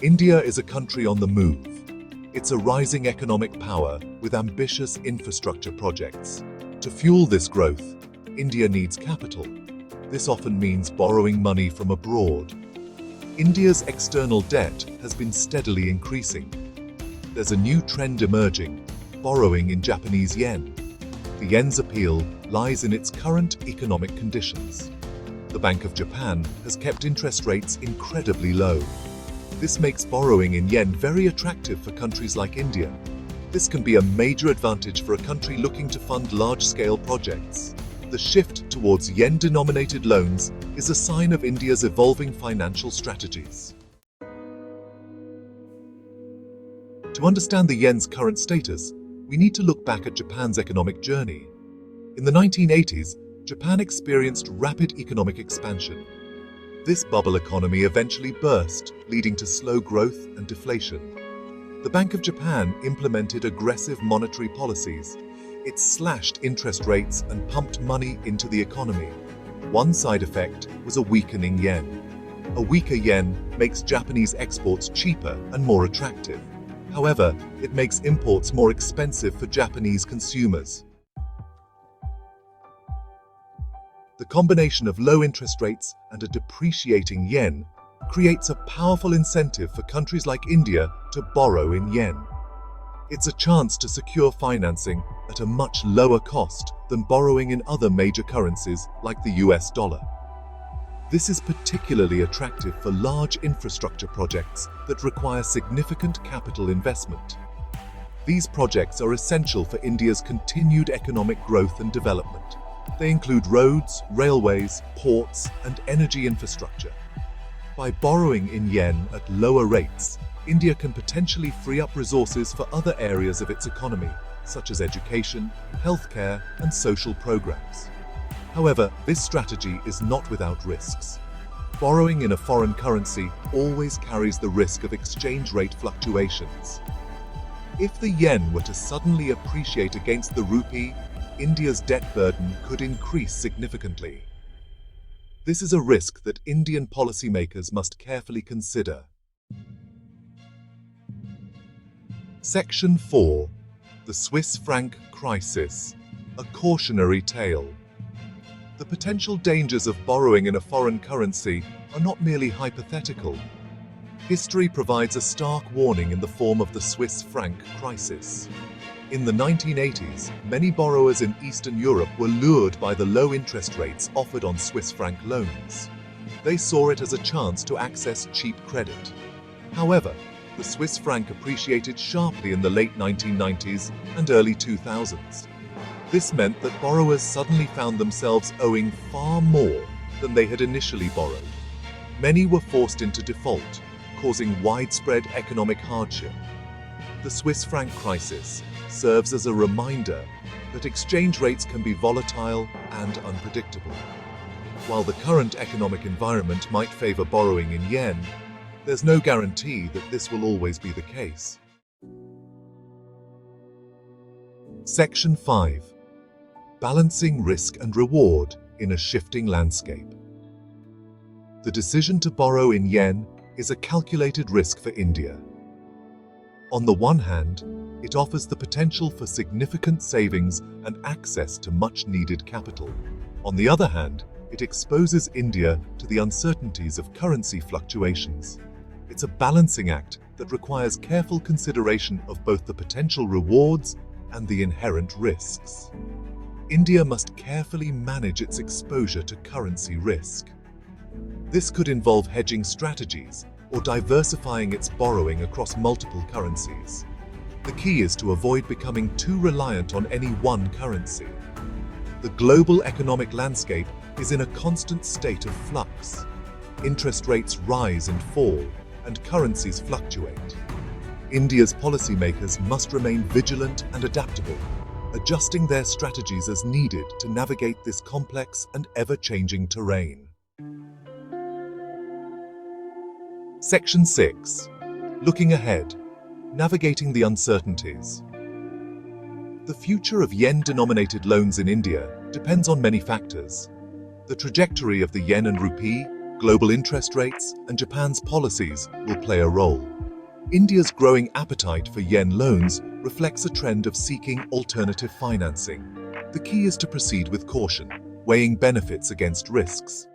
India is a country on the move. It's a rising economic power with ambitious infrastructure projects. To fuel this growth, India needs capital. This often means borrowing money from abroad. India's external debt has been steadily increasing. There's a new trend emerging: borrowing in Japanese yen. The yen's appeal lies in its current economic conditions. The Bank of Japan has kept interest rates incredibly low. This makes borrowing in yen very attractive for countries like India. This can be a major advantage for a country looking to fund large-scale projects. The shift towards yen-denominated loans is a sign of India's evolving financial strategies. To understand the yen's current status, we need to look back at Japan's economic journey. In the 1980s, Japan experienced rapid economic expansion. This bubble economy eventually burst, leading to slow growth and deflation. The Bank of Japan implemented aggressive monetary policies. It slashed interest rates and pumped money into the economy. One side effect was a weakening yen. A weaker yen makes Japanese exports cheaper and more attractive. However, it makes imports more expensive for Japanese consumers. The combination of low interest rates and a depreciating yen creates a powerful incentive for countries like India to borrow in yen. It's a chance to secure financing at a much lower cost than borrowing in other major currencies like the US dollar. This is particularly attractive for large infrastructure projects that require significant capital investment. These projects are essential for India's continued economic growth and development. They include roads, railways, ports, and energy infrastructure. By borrowing in yen at lower rates, India can potentially free up resources for other areas of its economy, such as education, healthcare, and social programs. However, this strategy is not without risks. Borrowing in a foreign currency always carries the risk of exchange rate fluctuations. If the yen were to suddenly appreciate against the rupee, India's debt burden could increase significantly. This is a risk that Indian policymakers must carefully consider. Section 4. The Swiss franc crisis, a cautionary tale. The potential dangers of borrowing in a foreign currency are not merely hypothetical. History provides a stark warning in the form of the Swiss franc crisis. In the 1980s, many borrowers in Eastern Europe were lured by the low interest rates offered on Swiss franc loans. They saw it as a chance to access cheap credit. However, the Swiss franc appreciated sharply in the late 1990s and early 2000s. This meant that borrowers suddenly found themselves owing far more than they had initially borrowed. Many were forced into default, causing widespread economic hardship. The Swiss franc crisis serves as a reminder that exchange rates can be volatile and unpredictable. While the current economic environment might favor borrowing in yen, there's no guarantee that this will always be the case. Section 5. Balancing risk and reward in a shifting landscape. The decision to borrow in yen is a calculated risk for India. On the one hand, it offers the potential for significant savings and access to much-needed capital. On the other hand, it exposes India to the uncertainties of currency fluctuations. It's a balancing act that requires careful consideration of both the potential rewards and the inherent risks. India must carefully manage its exposure to currency risk. This could involve hedging strategies or diversifying its borrowing across multiple currencies. The key is to avoid becoming too reliant on any one currency. The global economic landscape is in a constant state of flux. Interest rates rise and fall, and currencies fluctuate. India's policymakers must remain vigilant and adaptable, adjusting their strategies as needed to navigate this complex and ever-changing terrain. Section 6. Looking ahead, navigating the uncertainties. The future of yen-denominated loans in India depends on many factors. The trajectory of the yen and rupee, Global interest rates and Japan's policies will play a role. India's growing appetite for yen loans reflects a trend of seeking alternative financing. The key is to proceed with caution, weighing benefits against risks.